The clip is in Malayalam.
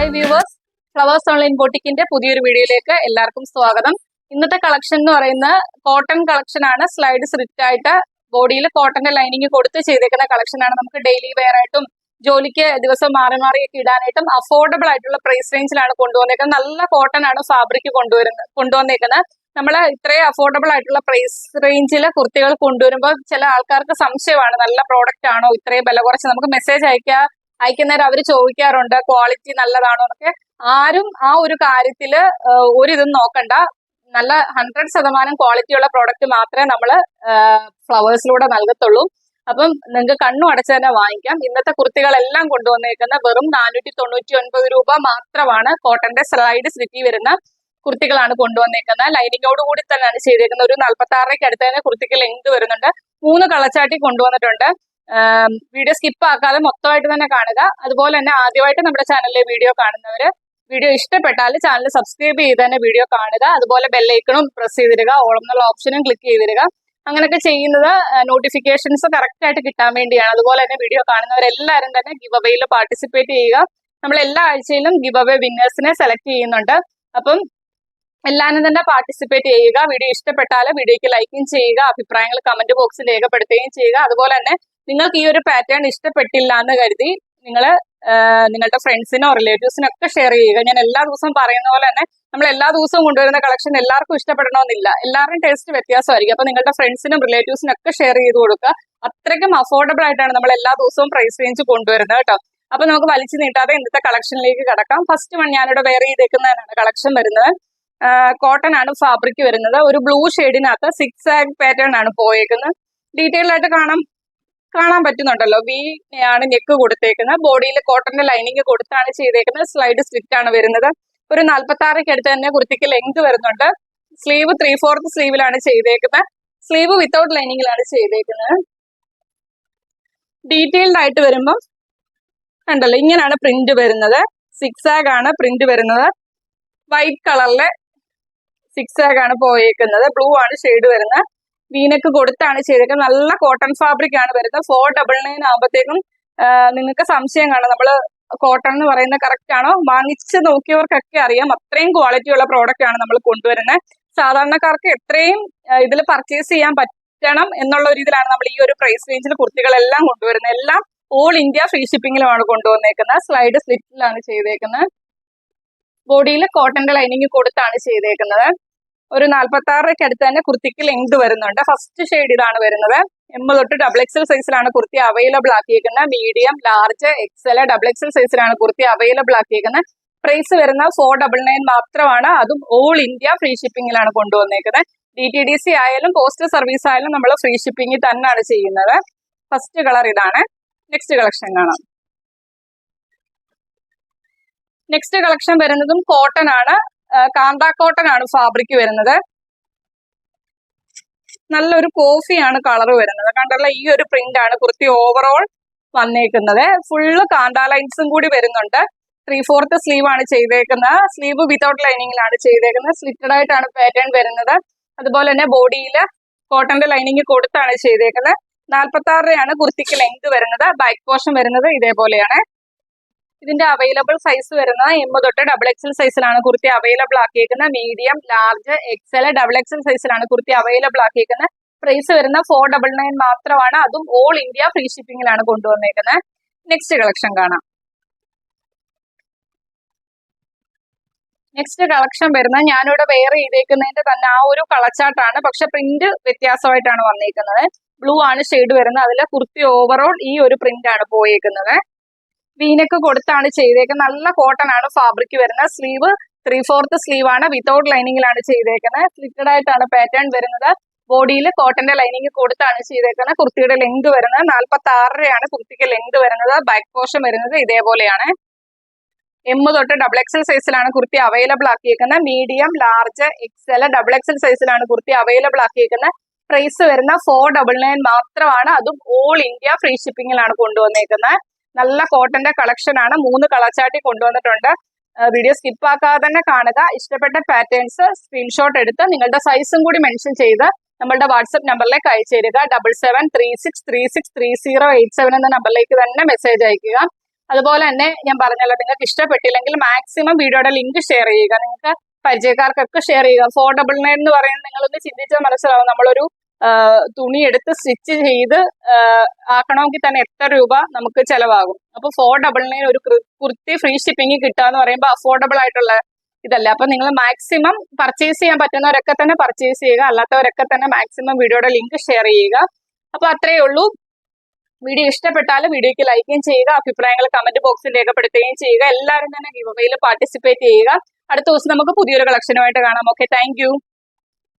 ഹായ് വ്യൂവേഴ്സ്, ഫ്ലവേഴ്സ് ഓൺലൈൻ ബോട്ടിക്കിന്റെ പുതിയൊരു വീഡിയോയിലേക്ക് എല്ലാവർക്കും സ്വാഗതം. ഇന്നത്തെ കളക്ഷൻ എന്ന് പറയുന്ന കോട്ടൺ കളക്ഷൻ ആണ്. സ്ലൈഡ് സ്ലിറ്റ് ആയിട്ട് ബോഡിയിൽ കോട്ടന്റെ ലൈനിങ് കൊടുത്ത് ചെയ്തേക്കുന്ന കളക്ഷൻ ആണ്. നമുക്ക് ഡെയിലി വെയർ ആയിട്ടും ജോലിക്ക് ദിവസം മാറി മാറിയൊക്കെ ഇടാനായിട്ടും അഫോർഡബിൾ ആയിട്ടുള്ള പ്രൈസ് റേഞ്ചിലാണ് കൊണ്ടുവന്നേക്കുന്നത്. നല്ല കോട്ടൺ ആണ് ഫാബ്രിക് കൊണ്ടുവന്നേക്കുന്നത്. നമ്മൾ ഇത്രയും അഫോർഡബിൾ ആയിട്ടുള്ള പ്രൈസ് റേഞ്ചിൽ കുർത്തികൾ കൊണ്ടുവരുമ്പോൾ ചില ആൾക്കാർക്ക് സംശയമാണ്, നല്ല പ്രോഡക്റ്റ് ആണോ ഇത്രയും വില കുറച്ച്. നമുക്ക് മെസ്സേജ് അയക്കുന്നേരം അവർ ചോദിക്കാറുണ്ട് ക്വാളിറ്റി നല്ലതാണോ എന്നൊക്കെ. ആരും ആ ഒരു കാര്യത്തില് ഒരിതും നോക്കണ്ട. നല്ല 100% ക്വാളിറ്റിയുള്ള പ്രോഡക്റ്റ് മാത്രമേ നമ്മൾ ഫ്ലവേഴ്സിലൂടെ നൽകത്തുള്ളൂ. അപ്പം നിങ്ങൾക്ക് കണ്ണും അടച്ചു തന്നെ വാങ്ങിക്കാം. ഇന്നത്തെ കുർത്തികളെല്ലാം കൊണ്ടുവന്നേക്കുന്ന വെറും 499 രൂപ മാത്രമാണ്. കോട്ടന്റെ സ്ലൈഡ് സ്ലിറ്റി വരുന്ന കുർത്തികളാണ് കൊണ്ടുവന്നേക്കുന്നത്. ലൈനിങ്ങോട് കൂടി തന്നെയാണ് ചെയ്തേക്കുന്നത്. ഒരു 46 അടുത്ത് തന്നെ കുർത്തിക്ക് ലെങ്ത് വരുന്നുണ്ട്. 3 കളച്ചാട്ടി കൊണ്ടുവന്നിട്ടുണ്ട്. വീഡിയോ സ്കിപ്പ് ആക്കാതെ മൊത്തമായിട്ട് തന്നെ കാണുക. അതുപോലെ തന്നെ ആദ്യമായിട്ട് നമ്മുടെ ചാനലിലെ വീഡിയോ കാണുന്നവര് വീഡിയോ ഇഷ്ടപ്പെട്ടാൽ ചാനൽ സബ്സ്ക്രൈബ് ചെയ്ത് തന്നെ വീഡിയോ കാണുക. അതുപോലെ ബെല്ലൈക്കണും പ്രസ് ചെയ്തിടുക, ഓളം എന്നുള്ള ഓപ്ഷനും ക്ലിക്ക് ചെയ്തിടുക. അങ്ങനെയൊക്കെ ചെയ്യുന്നത് നോട്ടിഫിക്കേഷൻസ് കറക്റ്റ് ആയിട്ട് കിട്ടാൻ വേണ്ടിയാണ്. അതുപോലെ തന്നെ വീഡിയോ കാണുന്നവരെല്ലാവരും തന്നെ ഗിവ് അവയിൽ പാർട്ടിസിപ്പേറ്റ് ചെയ്യുക. നമ്മൾ എല്ലാ ആഴ്ചയിലും ഗിവ് അവേ വിന്നേഴ്സിനെ സെലക്ട് ചെയ്യുന്നുണ്ട്. അപ്പം എല്ലാവരും തന്നെ പാർട്ടിസിപ്പേറ്റ് ചെയ്യുക. വീഡിയോ ഇഷ്ടപ്പെട്ടാൽ വീഡിയോയ്ക്ക് ലൈക്കും ചെയ്യുക, അഭിപ്രായങ്ങൾ കമന്റ് ബോക്സിൽ രേഖപ്പെടുത്തുകയും ചെയ്യുക. അതുപോലെ തന്നെ നിങ്ങൾക്ക് ഈ ഒരു പാറ്റേൺ ഇഷ്ടപ്പെട്ടില്ല എന്ന് കരുതി നിങ്ങൾ നിങ്ങളുടെ ഫ്രണ്ട്സിനോ റിലേറ്റീവ്സിനോ ഒക്കെ ഷെയർ ചെയ്യുക. ഞാൻ എല്ലാ ദിവസവും പറയുന്ന പോലെ തന്നെ നമ്മൾ എല്ലാ ദിവസവും കൊണ്ടുവരുന്ന കളക്ഷൻ എല്ലാവർക്കും ഇഷ്ടപ്പെടണമെന്നില്ല. എല്ലാവരുടെയും ടേസ്റ്റ് വ്യത്യാസമായിരിക്കും. അപ്പൊ നിങ്ങളുടെ ഫ്രണ്ട്സിനും റിലേറ്റീവ്സിനും ഒക്കെ ഷെയർ ചെയ്ത് കൊടുക്കുക. അത്രയ്ക്കും അഫോർഡബിൾ ആയിട്ടാണ് നമ്മൾ എല്ലാ ദിവസവും പ്രൈസ് റേഞ്ച് കൊണ്ടുവരുന്നത് കേട്ടോ. അപ്പൊ നമുക്ക് വലിച്ചു നീട്ടാതെ ഇന്നത്തെ കളക്ഷനിലേക്ക് കടക്കാം. ഫസ്റ്റ് വൺ ഞാനിവിടെ വെയർ ചെയ്തേക്കുന്നതിനാണ് കളക്ഷൻ വരുന്നത്. കോട്ടൺ ആണ് ഫാബ്രിക് വരുന്നത്. ഒരു ബ്ലൂ ഷെയ്ഡിനകത്ത് 6 ആഗ് പാറ്റേൺ ആണ് പോയേക്കുന്നത്. ഡീറ്റെയിൽ ആയിട്ട് കാണാൻ പറ്റുന്നുണ്ടല്ലോ. വി ആണ് നെക്ക് കൊടുത്തേക്കുന്നത്. ബോഡിയിൽ കോട്ടന്റെ ലൈനിങ് കൊടുത്താണ് ചെയ്തേക്കുന്നത്. സ്ലൈഡ് സ്ലിറ്റ് ആണ് വരുന്നത്. ഒരു 46 അടുത്ത് തന്നെ കുർത്തിക്ക് ലെങ്ത് വരുന്നുണ്ട്. സ്ലീവ് 3/4 സ്ലീവിലാണ് ചെയ്തേക്കുന്നത്. സ്ലീവ് വിത്തൗട്ട് ലൈനിങ്ങിലാണ് ചെയ്തേക്കുന്നത്. ഡീറ്റെയിൽഡ് ആയിട്ട് വരുമ്പം കണ്ടല്ലോ, ഇങ്ങനെയാണ് പ്രിന്റ് വരുന്നത്. 6 ആഗ് ആണ് പ്രിന്റ് വരുന്നത്. വൈറ്റ് കളറിലെ 6 ആഗ് ആണ് പോയേക്കുന്നത്. ബ്ലൂ ആണ് ഷെയ്ഡ് വരുന്നത്. വീനക്ക് കൊടുത്താണ് ചെയ്തേക്കുന്നത്. നല്ല കോട്ടൺ ഫാബ്രിക് ആണ് വരുന്നത്. 499 ആകുമ്പോഴത്തേക്കും നിങ്ങൾക്ക് സംശയം കാണാം, നമ്മള് കോട്ടൺ എന്ന് പറയുന്നത് കറക്റ്റ് ആണോ. വാങ്ങിച്ച് നോക്കിയവർക്കൊക്കെ അറിയാം അത്രയും ക്വാളിറ്റി ഉള്ള പ്രോഡക്റ്റ് ആണ് നമ്മൾ കൊണ്ടുവരുന്നത്. സാധാരണക്കാർക്ക് എത്രയും ഇതിൽ പർച്ചേസ് ചെയ്യാൻ പറ്റണം എന്നുള്ള ഒരു ഇതിലാണ് നമ്മൾ ഈ ഒരു പ്രൈസ് റേഞ്ചിൽ കുർത്തികളെല്ലാം കൊണ്ടുവരുന്നത്. എല്ലാം ഓൾ ഇന്ത്യ ഫ്രീ ഷിപ്പിംഗിലുമാണ് കൊണ്ടുവന്നേക്കുന്നത്. സ്ലൈഡ് സ്ലിറ്റിലാണ് ചെയ്തേക്കുന്നത്. ബോഡിയിൽ കോട്ടന്റെ ലൈനിങ് കൊടുത്താണ് ചെയ്തേക്കുന്നത്. ഒരു 46 അടുത്ത് തന്നെ കുർത്തിക്ക് ലെങ്ത് വരുന്നുണ്ട്. ഫസ്റ്റ് ഷെയ്ഡ് ഇതാണ് വരുന്നത്. M തൊട്ട് XXL സൈസിലാണ് കുർത്തി അവൈലബിൾ ആക്കിയിരിക്കുന്നത്. മീഡിയം, ലാർജ്, XL, XXL സൈസിലാണ് കുർത്തി അവൈലബിൾ ആക്കിയിരിക്കുന്നത്. പ്രൈസ് വരുന്ന 499 മാത്രമാണ്. അതും ഓൾ ഇന്ത്യ ഫ്രീ ഷിപ്പിംഗിലാണ് കൊണ്ടുവന്നേക്കുന്നത്. DTDC ആയാലും പോസ്റ്റൽ സർവീസ് ആയാലും നമ്മൾ ഫ്രീ ഷിപ്പിംഗിൽ തന്നെയാണ് ചെയ്യുന്നത്. ഫസ്റ്റ് കളർ ഇതാണ്. നെക്സ്റ്റ് കളക്ഷൻ കാണാം. നെക്സ്റ്റ് കളക്ഷൻ വരുന്നതും കോട്ടൺ ആണ്. കാന്ത കോട്ടൺ ആണ് ഫാബ്രിക് വരുന്നത്. നല്ലൊരു കോഫിയാണ് കളർ വരുന്നത്. കണ്ടല്ല, ഈ ഒരു പ്രിന്റ് ആണ് കുർത്തി ഓവറോൾ വന്നേക്കുന്നത്. ഫുള്ള് കാന്ത ലൈൻസും കൂടി വരുന്നുണ്ട്. 3/4 സ്ലീവ് ആണ് ചെയ്തേക്കുന്നത്. സ്ലീവ് വിത്തൗട്ട് ലൈനിങ്ങിലാണ് ചെയ്തേക്കുന്നത്. സ്ലിറ്റഡ് ആയിട്ടാണ് പാറ്റേൺ വരുന്നത്. അതുപോലെ തന്നെ ബോഡിയിൽ കോട്ടന്റെ ലൈനിങ് കൊടുത്താണ് ചെയ്തേക്കുന്നത്. 46 കുർത്തിക്ക് ലെങ്ത് വരുന്നത്. ബാക്ക് പോർഷൻ വരുന്നത് ഇതേപോലെയാണ്. ഇതിന്റെ അവൈലബിൾ സൈസ് വരുന്നത് M തൊട്ട് XXL സൈസിലാണ് കുർത്തി അവൈലബിൾ ആക്കിയിരിക്കുന്നത്. മീഡിയം, ലാർജ്, XL, XXL സൈസിലാണ് കുർത്തി അവൈലബിൾ ആക്കിയിരിക്കുന്നത്. പ്രൈസ് വരുന്ന 499 മാത്രമാണ്. അതും ഓൾ ഇന്ത്യ ഫ്രീ ഷിപ്പിംഗിലാണ് കൊണ്ടുവന്നേക്കുന്നത്. നെക്സ്റ്റ് കളക്ഷൻ കാണാം. നെക്സ്റ്റ് കളക്ഷൻ വരുന്നത് ഞാനിവിടെ വെയർ ചെയ്തേക്കുന്നതിന്റെ തന്നെ ആ ഒരു കളച്ചാട്ടാണ്. പക്ഷെ പ്രിന്റ് വ്യത്യാസമായിട്ടാണ് വന്നേക്കുന്നത്. ബ്ലൂ ആണ് ഷെയ്ഡ് വരുന്നത്. അതിലെ കുർത്തി ഓവറോൾ ഈ ഒരു പ്രിന്റ് ആണ് പോയേക്കുന്നത്. വീനക്ക് കൊടുത്താണ് ചെയ്തേക്കുന്നത്. നല്ല കോട്ടൺ ആണ് ഫാബ്രിക് വരുന്നത്. സ്ലീവ് 3/4 സ്ലീവ് ആണ്. വിത്തൗട്ട് ലൈനിങ്ങിലാണ് ചെയ്തേക്കുന്നത്. സ്ലിറ്റഡ് ആയിട്ടാണ് പാറ്റേൺ വരുന്നത്. ബോഡിയിൽ കോട്ടന്റെ ലൈനിങ് കൊടുത്താണ് ചെയ്തേക്കുന്നത്. കുർത്തിയുടെ ലെങ്ത് വരുന്നത് 46 കുർത്തിക്ക് ലെങ്ത് വരുന്നത്. ബാക്ക് പോർഷൻ വരുന്നത് ഇതേപോലെയാണ്. M തൊട്ട് XXL സൈസിലാണ് കുർത്തി അവൈലബിൾ ആക്കിയിരിക്കുന്നത്. മീഡിയം, ലാർജ്, XL, XXL സൈസിലാണ് കുർത്തി അവൈലബിൾ ആക്കിയിരിക്കുന്നത്. പ്രൈസ് വരുന്ന 499 മാത്രമാണ്. അതും ഓൾ ഇന്ത്യ ഫ്രീ ഷിപ്പിംഗിലാണ് കൊണ്ടുവന്നേക്കുന്നത്. നല്ല കോട്ടന്റെ കളക്ഷൻ ആണ്. 3 കളച്ചാട്ടി കൊണ്ടുവന്നിട്ടുണ്ട്. വീഡിയോ സ്കിപ്പ് ആക്കാതെ തന്നെ കാണുക. ഇഷ്ടപ്പെട്ട പാറ്റേൺസ് സ്ക്രീൻഷോട്ട് എടുത്ത് നിങ്ങളുടെ സൈസും കൂടി മെൻഷൻ ചെയ്ത് നമ്മളുടെ വാട്സ്ആപ്പ് നമ്പറിലേക്ക് അയച്ചു തരിക. 7736363087 എന്ന നമ്പറിലേക്ക് തന്നെ മെസ്സേജ് അയക്കുക. അതുപോലെ തന്നെ ഞാൻ പറഞ്ഞല്ലോ, നിങ്ങൾക്ക് ഇഷ്ടപ്പെട്ടില്ലെങ്കിൽ മാക്സിമം വീഡിയോയുടെ ലിങ്ക് ഷെയർ ചെയ്യുക. നിങ്ങൾക്ക് പരിചയക്കാർക്കൊക്കെ ഷെയർ ചെയ്യുക. 499 എന്ന് പറയുന്നത് നിങ്ങളൊന്ന് ചിന്തിച്ചാൽ മനസ്സിലാവും. നമ്മളൊരു തുണി എടുത്ത് സ്റ്റിച്ച് ചെയ്ത് ആക്കണമെങ്കിൽ തന്നെ എത്ര രൂപ നമുക്ക് ചെലവാകും. അപ്പൊ 499 ഒരു കുർത്തി ഫ്രീ ഷിപ്പിംഗ് കിട്ടുക എന്ന് പറയുമ്പോൾ അഫോർഡബിൾ ആയിട്ടുള്ള ഇതല്ല. അപ്പൊ നിങ്ങൾ മാക്സിമം പർച്ചേസ് ചെയ്യാൻ പറ്റുന്നവരൊക്കെ തന്നെ പർച്ചേസ് ചെയ്യുക, അല്ലാത്തവരൊക്കെ തന്നെ മാക്സിമം വീഡിയോയുടെ ലിങ്ക് ഷെയർ ചെയ്യുക. അപ്പൊ അത്രയേ ഉള്ളൂ. വീഡിയോ ഇഷ്ടപ്പെട്ടാൽ വീഡിയോയ്ക്ക് ലൈക്കും ചെയ്യുക, അഭിപ്രായങ്ങൾ കമന്റ് ബോക്സിൽ രേഖപ്പെടുത്തുകയും ചെയ്യുക. എല്ലാവരും തന്നെ ഗിവ് അവേയിൽ പാർട്ടിസിപ്പേറ്റ് ചെയ്യുക. അടുത്ത ദിവസം നമുക്ക് പുതിയൊരു കളക്ഷനുമായിട്ട് കാണാം. Okay, thank